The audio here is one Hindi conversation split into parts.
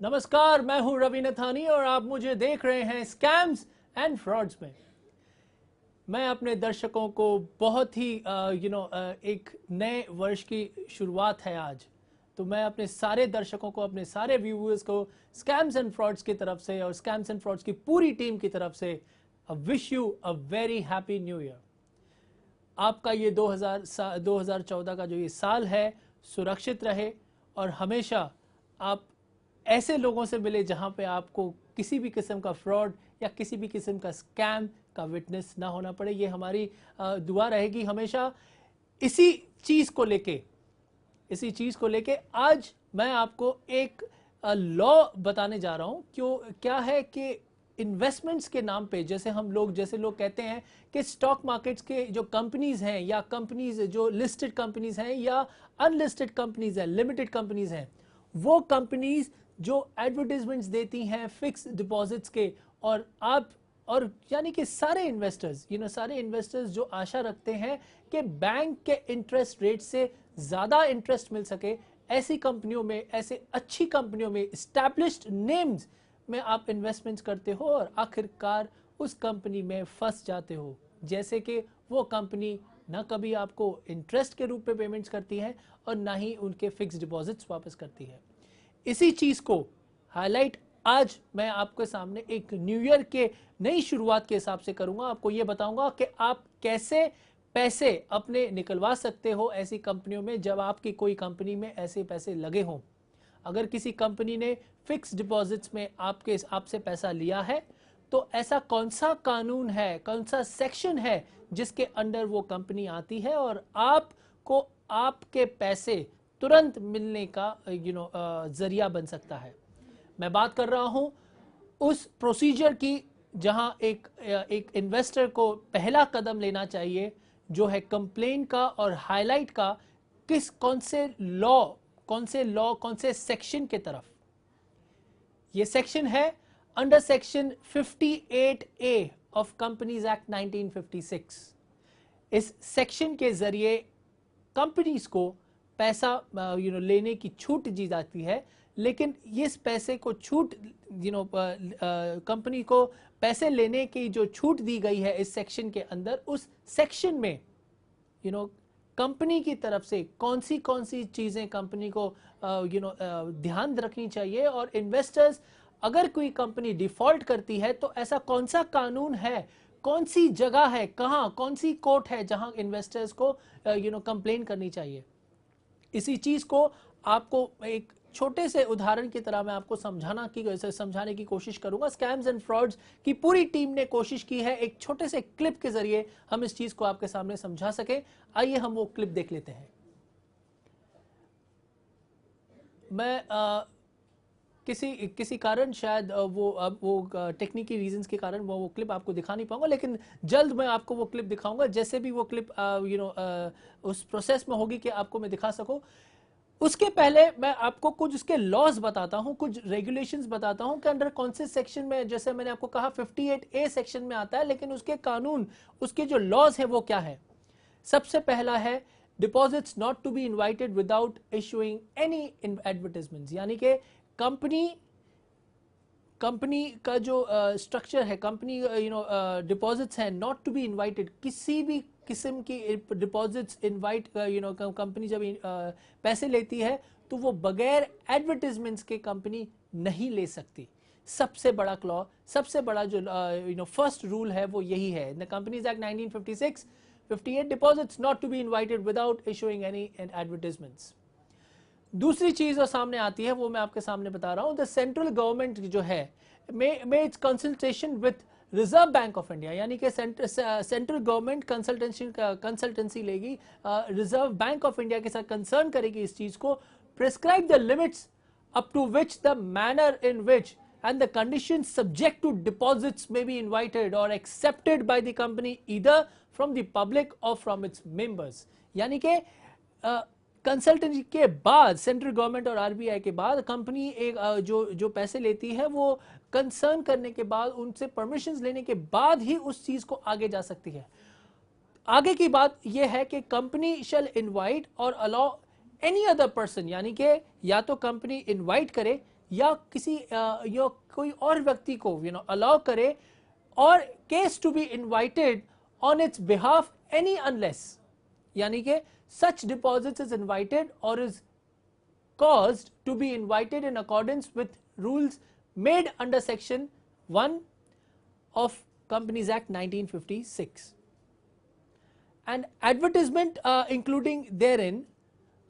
नमस्कार, मैं हूं रवि नथानी और आप मुझे देख रहे हैं स्कैम्स एंड फ्रॉड्स में। मैं अपने दर्शकों को बहुत ही एक नए वर्ष की शुरुआत है आज, तो मैं अपने सारे दर्शकों को, अपने सारे व्यूअर्स को स्कैम्स एंड फ्रॉड्स की तरफ से और स्कैम्स एंड फ्रॉड्स की पूरी टीम की तरफ से wish you a very happy new year. आपका ये 2014 का जो ये साल है सुरक्षित रहे और हमेशा आप ऐसे लोगों से मिले जहां पे आपको किसी भी किस्म का फ्रॉड या किसी भी किस्म का स्कैम का विटनेस ना होना पड़े। ये हमारी दुआ रहेगी हमेशा। इसी चीज को लेके आज मैं आपको एक लॉ बताने जा रहा हूं। क्या है कि इन्वेस्टमेंट्स के नाम पे जैसे लोग कहते हैं कि स्टॉक मार्केट्स के जो कंपनीज हैं या कंपनीज जो लिस्टेड कंपनीज हैं या अनलिस्टेड कंपनीज हैं, लिमिटेड कंपनीज हैं, वो कंपनीज जो एडवर्टाइजमेंट्स देती हैं फिक्स डिपॉजिट्स के, और यानी कि सारे इन्वेस्टर्स जो आशा रखते हैं कि बैंक के इंटरेस्ट रेट से ज्यादा इंटरेस्ट मिल सके, ऐसी कंपनियों में, ऐसे अच्छी कंपनियों में, एस्टैब्लिश्ड नेम्स में आप इन्वेस्टमेंट्स करते हो और आखिरकार उस कंपनी में फंस जाते हो। जैसे कि वो कंपनी ना कभी आपको इंटरेस्ट के रूप में पेमेंट्स करती है और ना ही उनके फिक्स डिपॉजिट्स वापस करती है। इसी चीज को हाईलाइट आज मैं आपके सामने एक न्यू ईयर के नई शुरुआत के हिसाब से करूंगा। आपको यह बताऊंगा कि आप कैसे पैसे अपने निकलवा सकते हो ऐसी कंपनियों में जब आपकी कोई कंपनी में ऐसे पैसे लगे हों। अगर किसी कंपनी ने फिक्स डिपॉजिट्स में आपसे पैसा लिया है तो ऐसा कौन सा कानून है, कौन सा सेक्शन है जिसके अंडर वो कंपनी आती है और आपको आपके पैसे तुरंत मिलने का जरिया बन सकता है। मैं बात कर रहा हूं उस प्रोसीजर की जहां एक इन्वेस्टर को पहला कदम लेना चाहिए, जो है कंप्लेन का और हाईलाइट का कौन से सेक्शन के तरफ। ये सेक्शन है under section 58A of companies act 1956। इस सेक्शन के जरिए कंपनीज को पैसा लेने की छूट दी जाती है, लेकिन इस पैसे को कंपनी को पैसे लेने की जो छूट दी गई है इस सेक्शन के अंदर, उस सेक्शन में कंपनी की तरफ से कौन सी चीजें कंपनी को ध्यान रखनी चाहिए, और इन्वेस्टर्स अगर कोई कंपनी डिफॉल्ट करती है तो ऐसा कौन सा कानून है, कौन सी जगह है, कौन सी कोर्ट है जहां इन्वेस्टर्स को कंप्लेन करनी चाहिए। इसी चीज को आपको एक छोटे से उदाहरण की तरह मैं आपको समझाने की कोशिश करूंगा। स्कैम्स एंड फ्रॉड्स की पूरी टीम ने कोशिश की है एक छोटे से क्लिप के जरिए हम इस चीज को आपके सामने समझा सके। आइए हम वो क्लिप देख लेते हैं। मैं किसी कारण शायद वो टेक्निकल रीजंस के कारण वो क्लिप आपको दिखा नहीं पाऊंगा, लेकिन जल्द मैं आपको वो क्लिप दिखाऊंगा। जैसे भी वो क्लिप उस प्रोसेस में होगी कि आपको मैं दिखा सकूं, उसके पहले मैं आपको कुछ उसके लॉज बताता हूं, कुछ रेगुलेशंस बताता हूं कि अंडर कौन से सेक्शन में, जैसे मैंने आपको कहा 58A सेक्शन में आता है, लेकिन उसके कानून, उसके जो लॉज है वो क्या है। सबसे पहला है deposits not to be invited without issuing any advertisements, यानी कि कंपनी का जो स्ट्रक्चर है, कंपनी डिपॉजिट्स है नॉट टू बी इनवाइटेड, किसी भी किस्म की डिपॉजिट्स इनवाइट कंपनी जब पैसे लेती है तो वो बगैर एडवर्टाइजमेंट्स के कंपनी नहीं ले सकती। सबसे बड़ा क्लॉज, सबसे बड़ा जो फर्स्ट रूल है वो यही है। The companies act 1956 58 deposits not to be invited without issuing any advertisements. दूसरी चीज जो सामने आती है वो मैं आपके सामने बता रहा हूं। द सेंट्रल गवर्नमेंट जो है may its consultation with Reserve Bank of India, यानी कि सेंट्रल गवर्नमेंट कंसल्टेंसी लेगी, रिजर्व बैंक ऑफ इंडिया के साथ कंसर्न करेगी इस चीज को। Prescribe the limits up to which the manner in which and the conditions subject to deposits may be invited or accepted by the company either from the public or from its members। यानी कि कंसल्टेंसी के बाद, सेंट्रल गवर्नमेंट और आरबीआई के बाद, कंपनी एक जो पैसे लेती है वो कंसर्न करने के बाद, उनसे परमिशंस लेने के बाद ही उस चीज को आगे जा सकती है। आगे की बात यह है कि कंपनी शैल इनवाइट और अलाउ एनी अदर पर्सन, यानी कि या तो कंपनी इनवाइट करे या किसी या कोई और व्यक्ति को अलाउ करे और case to be invited on its behalf any unless, यानी कि such deposits is invited or is caused to be invited in accordance with rules made under section 1 of Companies Act 1956. An advertisement including therein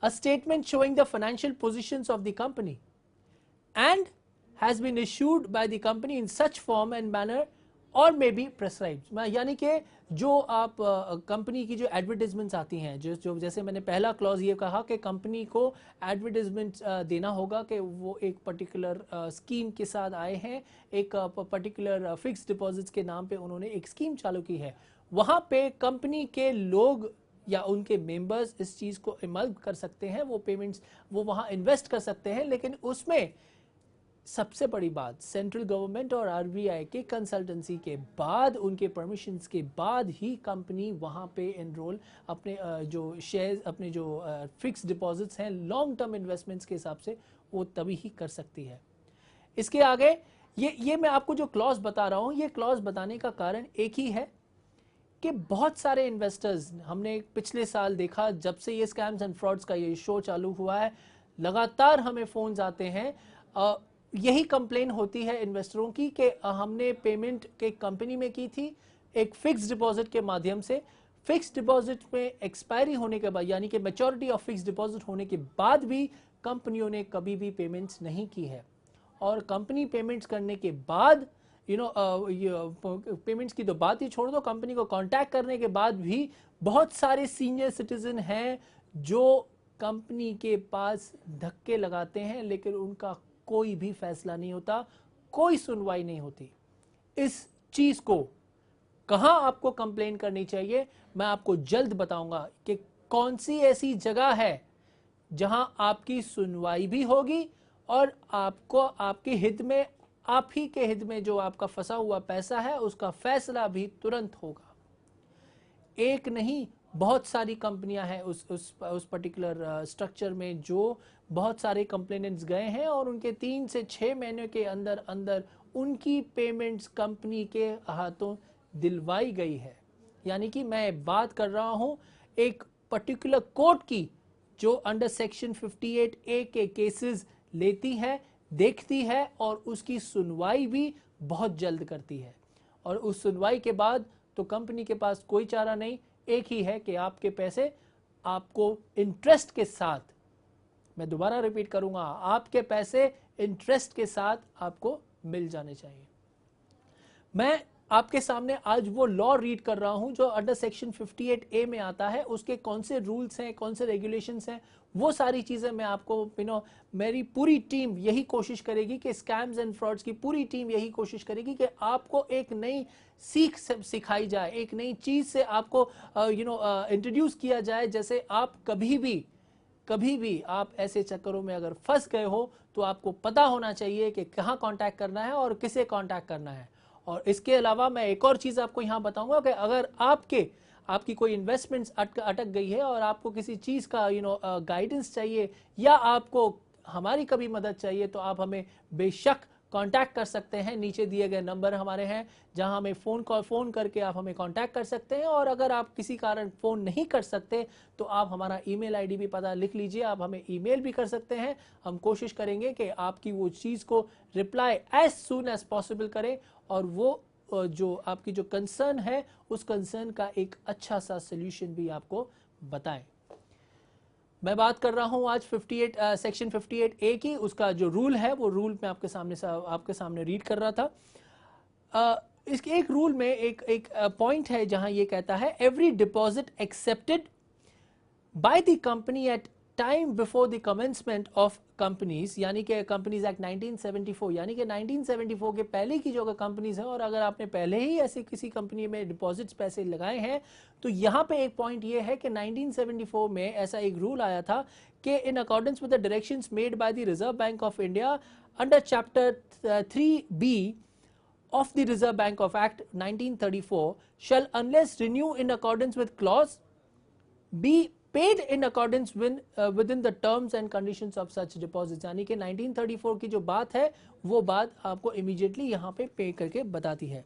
a statement showing the financial positions of the company and has been issued by the company in such form and manner और मे बी प्रेस्क्राइब्ड, यानी कि जो आप कंपनी की जो एडवर्टीजमेंट्स आती हैं, जो जैसे मैंने पहला क्लॉज ये कहा कि कंपनी को एडवर्टीजमेंट देना होगा कि वो एक पर्टिकुलर स्कीम के साथ आए हैं, एक पर्टिकुलर फिक्स डिपॉजिट्स के नाम पे उन्होंने एक स्कीम चालू की है, वहाँ पे कंपनी के लोग या उनके मेंबर्स इस चीज़ को इमल्ब कर सकते हैं, वो पेमेंट्स वो वहाँ इन्वेस्ट कर सकते हैं, लेकिन उसमें सबसे बड़ी बात सेंट्रल गवर्नमेंट और आरबीआई के कंसल्टेंसी के बाद, उनके परमिशंस के बाद ही कंपनी वहाँ पे एनरोल अपने जो शेयर्स, अपने जो फिक्स डिपॉजिट्स हैं लॉन्ग टर्म इन्वेस्टमेंट्स के हिसाब से, वो तभी ही कर सकती है। इसके आगे ये मैं आपको जो क्लॉज बता रहा हूँ, ये क्लॉज बताने का कारण एक ही है कि बहुत सारे इन्वेस्टर्स, हमने पिछले साल देखा जब से ये स्कैम्स एंड फ्रॉड्स का ये शो चालू हुआ है, लगातार हमें फोन्स आते हैं, यही कंप्लेन होती है इन्वेस्टरों की कि हमने पेमेंट के कंपनी में की थी एक फिक्स डिपॉजिट के माध्यम से, फिक्स डिपॉजिट में एक्सपायरी होने के बाद, यानी कि मैच्योरिटी ऑफ फिक्स डिपॉजिट होने के बाद भी कंपनियों ने कभी भी पेमेंट्स नहीं की है, और कंपनी पेमेंट्स करने के बाद पेमेंट्स की तो बात ही छोड़ दो, कंपनी को कांटेक्ट करने के बाद भी बहुत सारे सीनियर सिटीजन हैं जो कंपनी के पास धक्के लगाते हैं, लेकिन उनका कोई भी फैसला नहीं होता, कोई सुनवाई नहीं होती। इस चीज को कहां आपको कंप्लेन करनी चाहिए, मैं आपको जल्द बताऊंगा कि कौन सी ऐसी जगह है जहां आपकी सुनवाई भी होगी और आपको आपके हित में, आप ही के हित में जो आपका फंसा हुआ पैसा है उसका फैसला भी तुरंत होगा। एक नहीं, बहुत सारी कंपनियां हैं उस पर्टिकुलर स्ट्रक्चर में जो बहुत सारे कंप्लेनेंट्स गए हैं और उनके 3 से 6 महीने के अंदर अंदर उनकी पेमेंट्स कंपनी के हाथों दिलवाई गई है। यानी कि मैं बात कर रहा हूं एक पर्टिकुलर कोर्ट की जो अंडर सेक्शन 58A के केसेस लेती है, देखती है और उसकी सुनवाई भी बहुत जल्द करती है, और उस सुनवाई के बाद तो कंपनी के पास कोई चारा नहीं, एक ही है कि आपके पैसे आपको इंटरेस्ट के साथ, मैं दोबारा रिपीट करूंगा, आपके पैसे इंटरेस्ट के साथ आपको मिल जाने चाहिए। मैं आपके सामने आज वो लॉ रीड कर रहा हूं जो अंडर सेक्शन 58A में आता है, उसके कौन से रूल्स हैं, कौन से रेगुलेशंस हैं, वो सारी चीजें मैं आपको मेरी पूरी टीम यही कोशिश करेगी कि स्कैम्स एंड फ्रॉड्स की पूरी टीम यही कोशिश करेगी कि आपको एक नई सीख सिखाई जाए, एक नई चीज से आपको इंट्रोड्यूस किया जाए, जैसे आप कभी भी आप ऐसे चक्करों में अगर फंस गए हो तो आपको पता होना चाहिए कि कहाँ कांटेक्ट करना है और किसे कांटेक्ट करना है। और इसके अलावा मैं एक और चीज आपको यहाँ बताऊंगा कि अगर आपकी कोई इन्वेस्टमेंट्स अटक गई है और आपको किसी चीज का गाइडेंस चाहिए या आपको हमारी कभी मदद चाहिए, तो आप हमें बेशक कांटेक्ट कर सकते हैं। नीचे दिए गए नंबर हमारे हैं जहां हमें फोन करके आप हमें कांटेक्ट कर सकते हैं, और अगर आप किसी कारण फोन नहीं कर सकते तो आप हमारा ईमेल आईडी भी पता लिख लीजिए, आप हमें ईमेल भी कर सकते हैं। हम कोशिश करेंगे कि आपकी वो चीज़ को reply as soon as possible करें और वो जो आपकी जो कंसर्न है उस कंसर्न का एक अच्छा सा सोल्यूशन भी आपको बताएं। मैं बात कर रहा हूं आज सेक्शन 58A की, उसका जो रूल है वो रूल मैं आपके सामने रीड कर रहा था। इसके एक रूल में एक पॉइंट है जहां ये कहता है, every deposit accepted by the company at time before the commencement of companies, यानी कि कंपनीज एक्ट 1974, यानी कि 1974 के पहले की जो कंपनीज हैं, और अगर आपने पहले ही ऐसे किसी कंपनी में डिपॉजिट्स पैसे लगाए हैं, तो यहाँ पे एक पॉइंट ये है कि 1974 में ऐसा एक रूल आया था कि in accordance with the directions made by the reserve Bank of India under chapter 3B of the Reserve Bank of Act 1934 shall unless renew in accordance with clause B paid in accordance with in the terms and conditions of such deposit, यानी कि 1934 की जो बात है वो बात आपको इमीडिएटली यहां पे पे करके बताती है।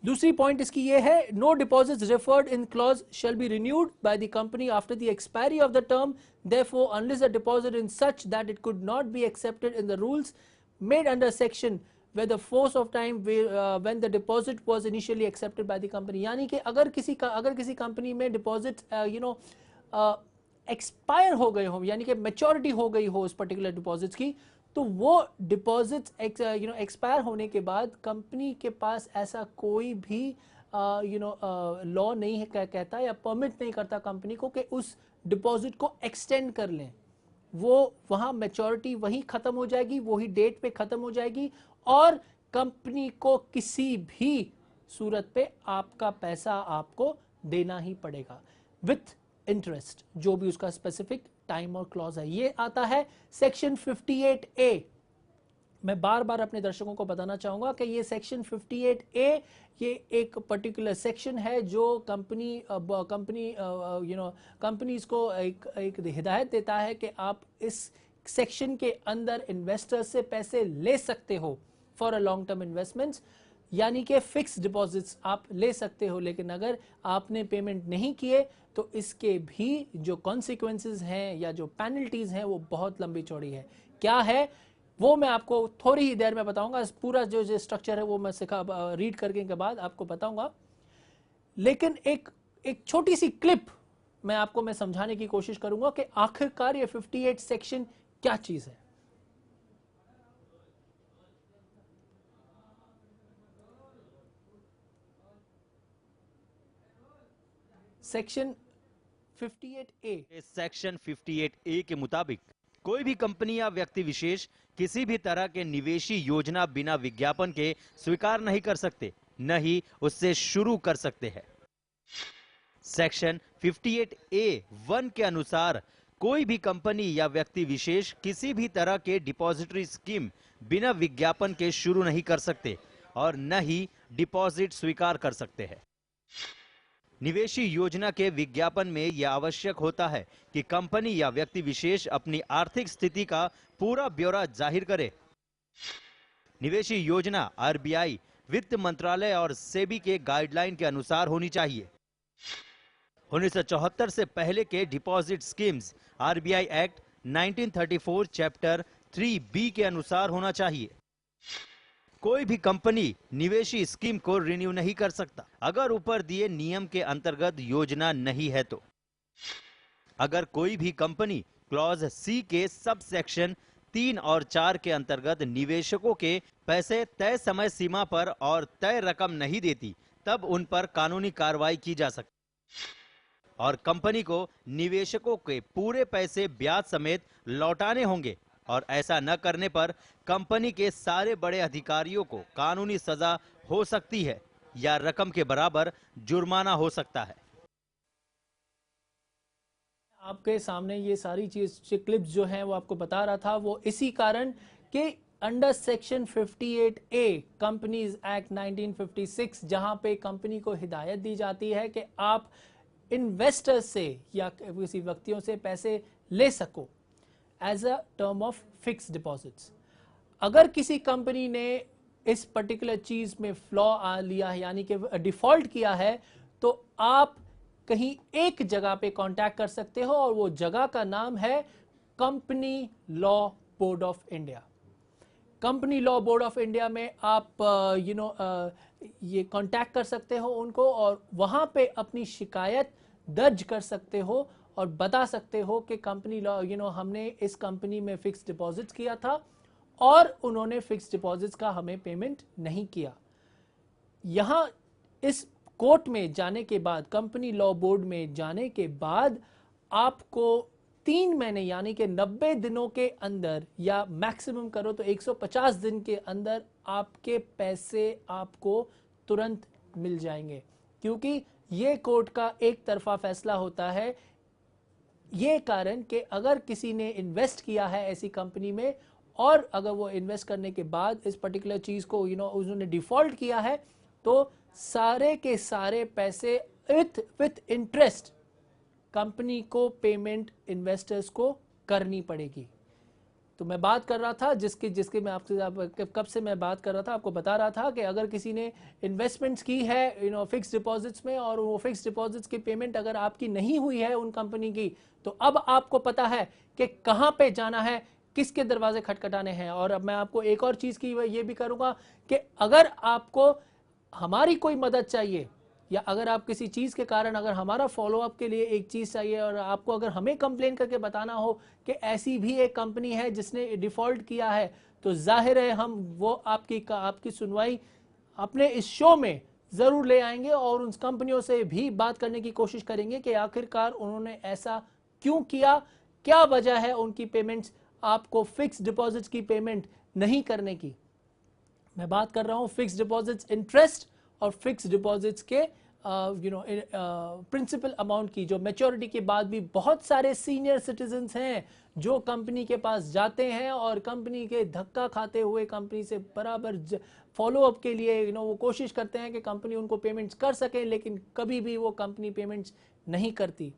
दूसरी पॉइंट इसकी ये है, no deposits referred in clause shall be renewed by the company after the expiry of the term, therefore unless a deposit in such that it could not be accepted in the rules made under section where the force of time when the deposit was initially accepted by the company, यानी कि अगर किसी कंपनी में डिपॉजिट एक्सपायर हो गए हो, यानी कि मैच्योरिटी हो गई हो उस पर्टिकुलर डिपॉजिट्स की, तो वो डिपॉजिट्स एक्सपायर होने के बाद कंपनी के पास ऐसा कोई भी लॉ नहीं है, कहता या परमिट नहीं करता कंपनी को कि उस डिपॉजिट को एक्सटेंड कर लें। वो वहां मैच्योरिटी वही खत्म हो जाएगी, वही डेट पे खत्म हो जाएगी और कंपनी को किसी भी सूरत पे आपका पैसा आपको देना ही पड़ेगा विथ इंटरेस्ट, जो भी उसका स्पेसिफिक टाइम और क्लॉज है। ये आता है सेक्शन 58A। मैं बार बार अपने दर्शकों को बताना चाहूंगा कि ये सेक्शन 58A ये एक पर्टिकुलर सेक्शन है जो कंपनीज को एक हिदायत देता है कि आप इस सेक्शन के अंदर इन्वेस्टर्स से पैसे ले सकते हो for a long term investments, यानी कि फिक्स डिपॉजिट्स आप ले सकते हो, लेकिन अगर आपने पेमेंट नहीं किए तो इसके भी जो कॉन्सिक्वेंसेस हैं या जो पेनल्टीज हैं वो बहुत लंबी चौड़ी है। क्या है वो मैं आपको थोड़ी ही देर में बताऊंगा, पूरा जो स्ट्रक्चर है वो मैं रीड करके के बाद आपको बताऊंगा, लेकिन एक छोटी सी क्लिप मैं समझाने की कोशिश करूंगा कि आखिरकार ये 58 सेक्शन क्या चीज है। सेक्शन 58A, सेक्शन 58A के मुताबिक कोई भी कंपनी या व्यक्ति विशेष किसी भी तरह के निवेशी योजना बिना विज्ञापन के स्वीकार नहीं कर सकते, न ही उससे शुरू कर सकते हैं। सेक्शन 58A(1) के अनुसार कोई भी कंपनी या व्यक्ति विशेष किसी भी तरह के डिपॉजिटरी स्कीम बिना विज्ञापन के शुरू नहीं कर सकते और न ही डिपॉजिट स्वीकार कर सकते हैं। निवेशी योजना के विज्ञापन में यह आवश्यक होता है कि कंपनी या व्यक्ति विशेष अपनी आर्थिक स्थिति का पूरा ब्यौरा जाहिर करे। निवेशी योजना आरबीआई, वित्त मंत्रालय और सेबी के गाइडलाइन के अनुसार होनी चाहिए। 1974 से पहले के deposit schemes RBI act 1934 chapter 3B के अनुसार होना चाहिए। कोई भी कंपनी निवेशी स्कीम को रिन्यू नहीं कर सकता अगर ऊपर दिए नियम के अंतर्गत योजना नहीं है तो। अगर कोई भी कंपनी क्लॉज C के सब सेक्शन 3 और 4 के अंतर्गत निवेशकों के पैसे तय समय सीमा पर और तय रकम नहीं देती, तब उन पर कानूनी कार्रवाई की जा सकती और कंपनी को निवेशकों के पूरे पैसे ब्याज समेत लौटाने होंगे और ऐसा न करने पर कंपनी के सारे बड़े अधिकारियों को कानूनी सजा हो सकती है या रकम के बराबर जुर्माना हो सकता है। आपके सामने ये सारी चीज क्लिप्स जो हैं वो आपको बता रहा था, वो इसी कारण कि under section 58A companies act 1956, जहां पे कंपनी को हिदायत दी जाती है कि आप इन्वेस्टर्स से या किसी व्यक्तियों से पैसे ले सको as a term of fix deposits. अगर किसी कंपनी ने इस पर्टिकुलर चीज में फ्लॉ लिया है, यानी कि डिफॉल्ट किया है, तो आप कहीं एक जगह पे कांटेक्ट कर सकते हो और वो जगह का नाम है company law board of India. Company law board of India में आप ये कांटेक्ट कर सकते हो उनको और वहां पे अपनी शिकायत दर्ज कर सकते हो और बता सकते हो कि कंपनी लॉ हमने इस कंपनी में फिक्स डिपॉजिट्स किया था और उन्होंने फिक्स डिपॉजिट्स का हमें पेमेंट नहीं किया। यहां इस कोर्ट में जाने के बाद, कंपनी लॉ बोर्ड में जाने के बाद आपको 3 महीने यानी कि 90 दिनों के अंदर या मैक्सिमम करो तो 150 दिन के अंदर आपके पैसे आपको तुरंत मिल जाएंगे, क्योंकि ये कोर्ट का एक तरफा फैसला होता है। ये कारण कि अगर किसी ने इन्वेस्ट किया है ऐसी कंपनी में और अगर वो इन्वेस्ट करने के बाद इस पर्टिकुलर चीज को उन्होंने डिफॉल्ट किया है, तो सारे के सारे पैसे विथ इंटरेस्ट कंपनी को पेमेंट इन्वेस्टर्स को करनी पड़ेगी। तो मैं बात कर रहा था जिसके मैं आपसे कब से मैं बात कर रहा था, आपको बता रहा था कि अगर किसी ने इन्वेस्टमेंट्स की है फिक्स डिपॉजिट्स में, और वो फिक्स डिपॉजिट्स की पेमेंट अगर आपकी नहीं हुई है उन कंपनी की, तो अब आपको पता है कि कहां पे जाना है, किसके दरवाजे खटखटाने हैं। और अब मैं आपको एक और चीज की ये भी करूंगा कि अगर आपको हमारी कोई मदद चाहिए, या अगर आप किसी चीज के कारण अगर हमारा फॉलोअप के लिए एक चीज चाहिए, और आपको अगर हमें कंप्लेन करके बताना हो कि ऐसी भी एक कंपनी है जिसने डिफॉल्ट किया है, तो जाहिर है हम वो आपकी सुनवाई अपने इस शो में जरूर ले आएंगे, और उन कंपनियों से भी बात करने की कोशिश करेंगे कि आखिरकार उन्होंने ऐसा क्यों किया, क्या वजह है उनकी पेमेंट्स, आपको फिक्स डिपॉजिट्स की पेमेंट नहीं करने की। मैं बात कर रहा हूं फिक्स डिपॉजिट्स इंटरेस्ट और फिक्स डिपॉजिट्स के प्रिंसिपल अमाउंट की, जो मैच्योरिटी के बाद भी बहुत सारे सीनियर सिटीजन्स हैं जो कंपनी के पास जाते हैं और कंपनी के धक्का खाते हुए कंपनी से बराबर फॉलोअप के लिए वो कोशिश करते हैं कि कंपनी उनको पेमेंट्स कर सके, लेकिन कभी भी वो कंपनी पेमेंट्स नहीं करती।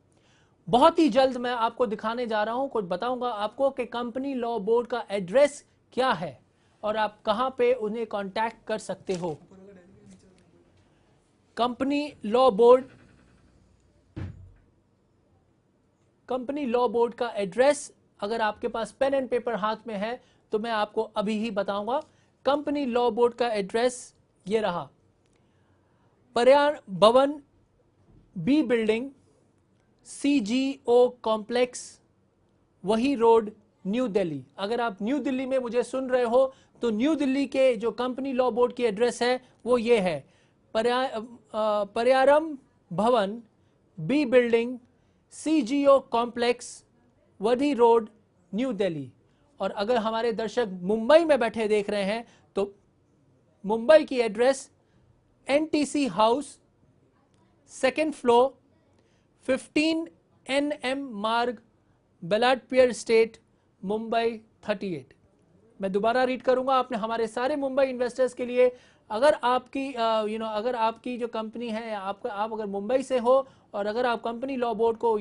बहुत ही जल्द मैं आपको दिखाने जा रहा हूं, कुछ बताऊंगा आपको कि कंपनी लॉ बोर्ड का एड्रेस क्या है और आप कहां पे उन्हें कांटेक्ट कर सकते हो। कंपनी लॉ बोर्ड का एड्रेस, अगर आपके पास पेन एंड पेपर हाथ में है तो मैं आपको अभी ही बताऊंगा। कंपनी लॉ बोर्ड का एड्रेस ये रहा, पर्यावरण भवन, बी बिल्डिंग, CGO कॉम्प्लेक्स, वही रोड, न्यू दिल्ली। अगर आप न्यू दिल्ली में मुझे सुन रहे हो तो न्यू दिल्ली के जो कंपनी लॉ बोर्ड की एड्रेस है वो ये है, पर्यावरण भवन, बी बिल्डिंग, CGO कॉम्प्लेक्स, वही रोड, न्यू दिल्ली। और अगर हमारे दर्शक मुंबई में बैठे देख रहे हैं तो मुंबई की address NTC house, second floor, 15 NM मार्ग, बेलाटपियर स्टेट, मुंबई 38। मैं दोबारा रीड करूंगा आपने हमारे सारे मुंबई इन्वेस्टर्स के लिए। अगर आपकी अगर आपकी जो कंपनी है, आप अगर मुंबई से हो और अगर आप कंपनी लॉ बोर्ड को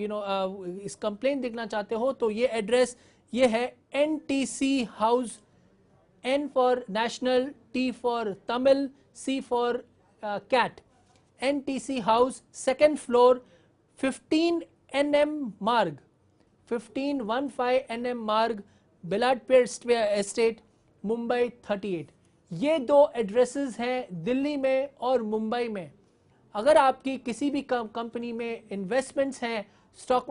इस कंप्लेन देखना चाहते हो, तो ये एड्रेस ये है NTC house, N for national, T for Tamil, C for cat, NTC house, second floor, 15 NM मार्ग, 15 NM मार्ग, बेलाटपियर एस्टेट, मुंबई 38। ये दो एड्रेसेस हैं दिल्ली में और मुंबई में। अगर आपकी किसी भी कंपनी में इन्वेस्टमेंट्स हैं स्टॉक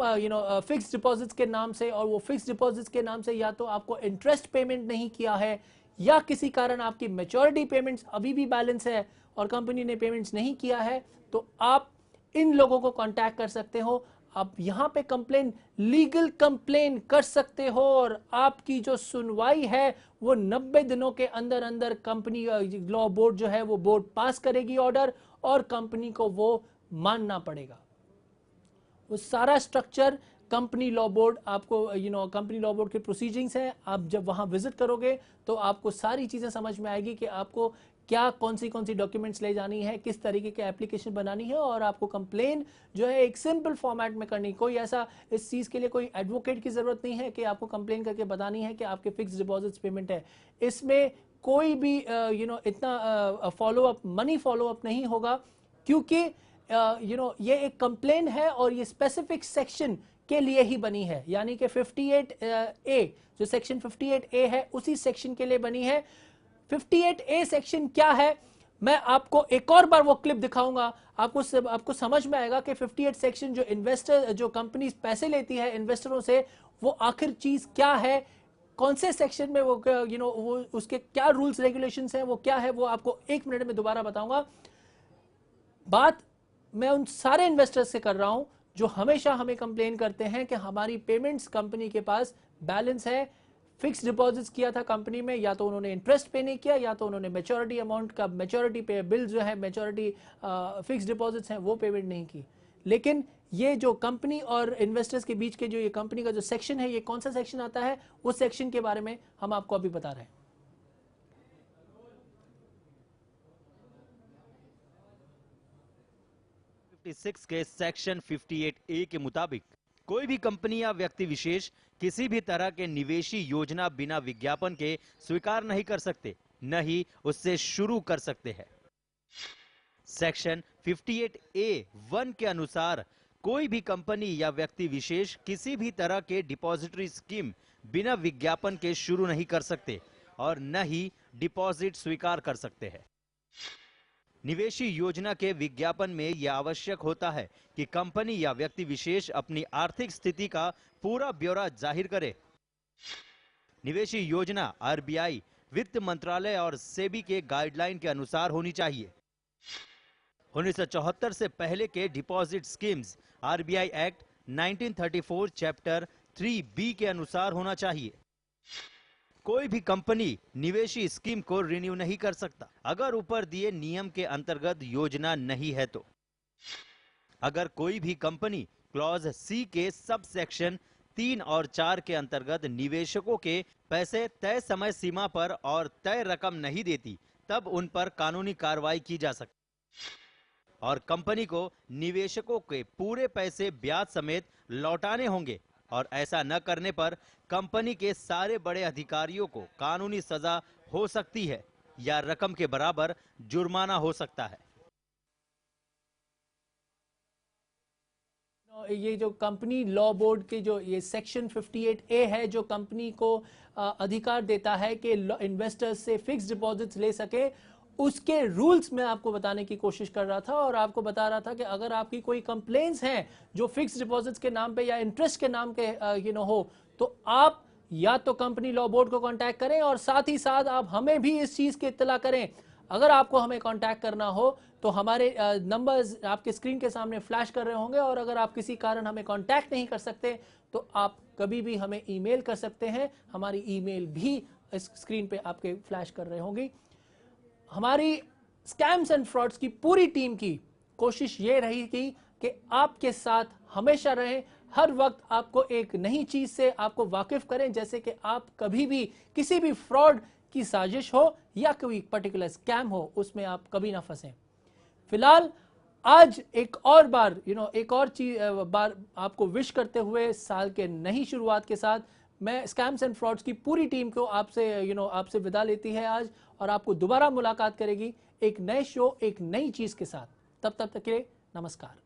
फिक्स डिपॉजिट्स के नाम से, और वो फिक्स डिपॉजिट्स के नाम से या तो आपको इंटरेस्ट पेमेंट नहीं किया है, या किसी कारण आपकी मैच्योरिटी पेमेंट्स अभी भी बैलेंस है और कंपनी ने पेमेंट्स नहीं किया है, तो आप इन लोगों को कांटेक्ट कर सकते हो। आप यहां पे कंप्लेन, लीगल कंप्लेन कर सकते हो, और आपकी जो सुनवाई है वो 90 दिनों के अंदर अंदर कंपनी लॉ बोर्ड जो है वो बोर्ड पास करेगी ऑर्डर, और कंपनी को वो मानना पड़ेगा। वो सारा स्ट्रक्चर कंपनी लॉ बोर्ड आपको कंपनी लॉ बोर्ड के प्रोसीजिंग्स हैं। आप जब वहां विजिट करोगे तो आपको सारी चीजें समझ में आएगी कि आपको क्या कौन सी डॉक्यूमेंट्स ले जानी है, किस तरीके की एप्लीकेशन बनानी है, और आपको कंप्लेन जो है एक सिंपल फॉर्मेट में करनी। कोई ऐसा इस चीज के लिए कोई एडवोकेट की जरूरत नहीं है कि आपको कंप्लेन करके बतानी है कि आपके फिक्स डिपॉजिट्स पेमेंट है। इसमें कोई भी इतना फॉलोअप, मनी फॉलोअप नहीं होगा, क्योंकि ये एक कंप्लेन है और ये स्पेसिफिक सेक्शन के लिए ही बनी है। यानी कि 58A जो सेक्शन 58A है उसी सेक्शन के लिए बनी है। 58A सेक्शन क्या है, मैं आपको एक और बार वो क्लिप दिखाऊंगा, आपको समझ में आएगा कि 58 सेक्शन जो इन्वेस्टर, जो कंपनी पैसे लेती है इन्वेस्टरों से, वो आखिर चीज क्या है, कौन से सेक्शन में वो वो उसके क्या रूल्स रेगुलेशंस हैं, वो क्या है, वो आपको 1 मिनट में दोबारा बताऊंगा। बात मैं उन सारे इन्वेस्टर्स से कर रहा हूं जो हमेशा हमें कंप्लेन करते हैं कि हमारी पेमेंट्स कंपनी के पास बैलेंस है, फिक्स डिपॉजिट्स किया था कंपनी में, या तो उन्होंने इंटरेस्ट पे नहीं किया, या तो उन्होंने मैच्योरिटी अमाउंट का, मैच्योरिटी पे बिल जो है, मैच्योरिटी फिक्स डिपॉजिट्स हैं वो पेमेंट नहीं की। लेकिन ये जो कंपनी और इन्वेस्टर्स के बीच के जो ये कंपनी का जो सेक्शन है, ये कौन सा सेक्शन आता है, उस सेक्शन के बारे में हम आपको अभी बता रहे हैं। 1946 के सेक्शन 58A के मुताबिक कोई भी कंपनी या व्यक्ति विशेष किसी भी तरह के निवेशी योजना बिना विज्ञापन के स्वीकार नहीं कर सकते, न ही उससे शुरू कर सकते हैं। सेक्शन 58A(1) के अनुसार कोई भी कंपनी या व्यक्ति विशेष किसी भी तरह के डिपॉजिटरी स्कीम बिना विज्ञापन के शुरू नहीं कर सकते और न ही डिपॉजिट स्वीकार कर सकते हैं। निवेशी योजना के विज्ञापन में यह आवश्यक होता है कि कंपनी या व्यक्ति विशेष अपनी आर्थिक स्थिति का पूरा ब्यौरा जाहिर करे। निवेशी योजना आरबीआई, वित्त मंत्रालय और सेबी के गाइडलाइन के अनुसार होनी चाहिए। 1974 से पहले के deposit schemes RBI act 1934 chapter 3B के अनुसार होना चाहिए। कोई भी कंपनी निवेशी स्कीम को रिन्यू नहीं कर सकता अगर ऊपर दिए नियम के अंतर्गत योजना नहीं है तो। अगर कोई भी कंपनी क्लॉज C के सब सेक्शन 3 और 4 के अंतर्गत निवेशकों के पैसे तय समय सीमा पर और तय रकम नहीं देती, तब उन पर कानूनी कार्रवाई की जा सकती और कंपनी को निवेशकों के पूरे पैसे ब्याज समेत लौटाने होंगे और ऐसा न करने पर कंपनी के सारे बड़े अधिकारियों को कानूनी सजा हो सकती है या रकम के बराबर जुर्माना हो सकता है। ये जो कंपनी लॉ बोर्ड के जो ये सेक्शन 58A है, जो कंपनी को अधिकार देता है कि इन्वेस्टर्स से फिक्स्ड डिपॉजिट्स ले सके, उसके रूल्स में आपको बताने की कोशिश कर रहा था और आपको बता रहा था कि अगर आपकी कोई कंप्लेंट्स हैं जो फिक्स्ड डिपॉजिट्स के नाम पे या इंटरेस्ट के नाम के हो, तो आप या तो कंपनी लॉ बोर्ड को कांटेक्ट करें और साथ ही साथ आप हमें भी इस चीज की इत्तला करें। अगर आपको हमें कांटेक्ट करना हो तो हमारे नंबर्स आपके स्क्रीन के सामने फ्लैश कर रहे होंगे और अगर आप किसी कारण हमें कांटेक्ट नहीं कर सकते तो आप कभी भी हमें ईमेल कर सकते हैं। हमारी ईमेल भी इस स्क्रीन पे आपके फ्लैश कर रहे होंगी। हमारी स्कैम्स एंड फ्रॉड्स की पूरी टीम की कोशिश ये रही थी कि आपके साथ हमेशा रहें, हर वक्त आपको एक नई चीज से आपको वाकिफ करें, जैसे कि आप कभी भी किसी भी फ्रॉड की साजिश हो या कोई पर्टिकुलर स्कैम हो उसमें आप कभी ना फंसें। फिलहाल आज एक और बार एक और चीज बार आपको विश करते हुए साल के नई शुरुआत के साथ मैं स्कैम्स एंड फ्रॉड्स की पूरी टीम को आपसे आपसे विदा लेती है आज और आपको दोबारा मुलाकात करेगी एक नए शो, एक नई चीज के साथ। तब तक के लिए नमस्कार।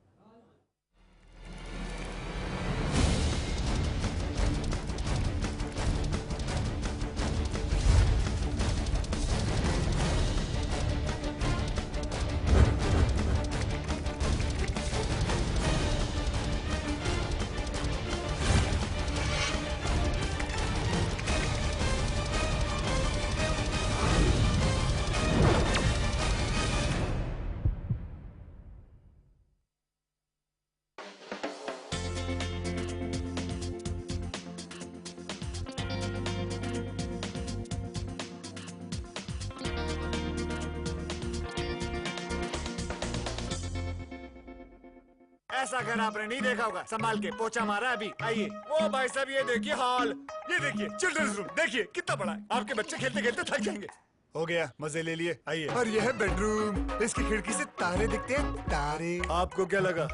ऐसा घर आपने नहीं देखा होगा। संभाल के पोछा मारा अभी। आइए। ओ भाई साहब ये देखिए हॉल, ये देखिए चिल्ड्रंस रूम, देखिए कितना बड़ा है। आपके बच्चे खेलते खेलते थक जाएंगे। हो गया, मजे ले लिए। आइए। और यह है बेडरूम, इसकी खिड़की से तारे दिखते हैं। तारे। आपको क्या लगा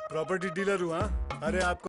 प्रॉपर्टी डीलर हूँ? अरे आपको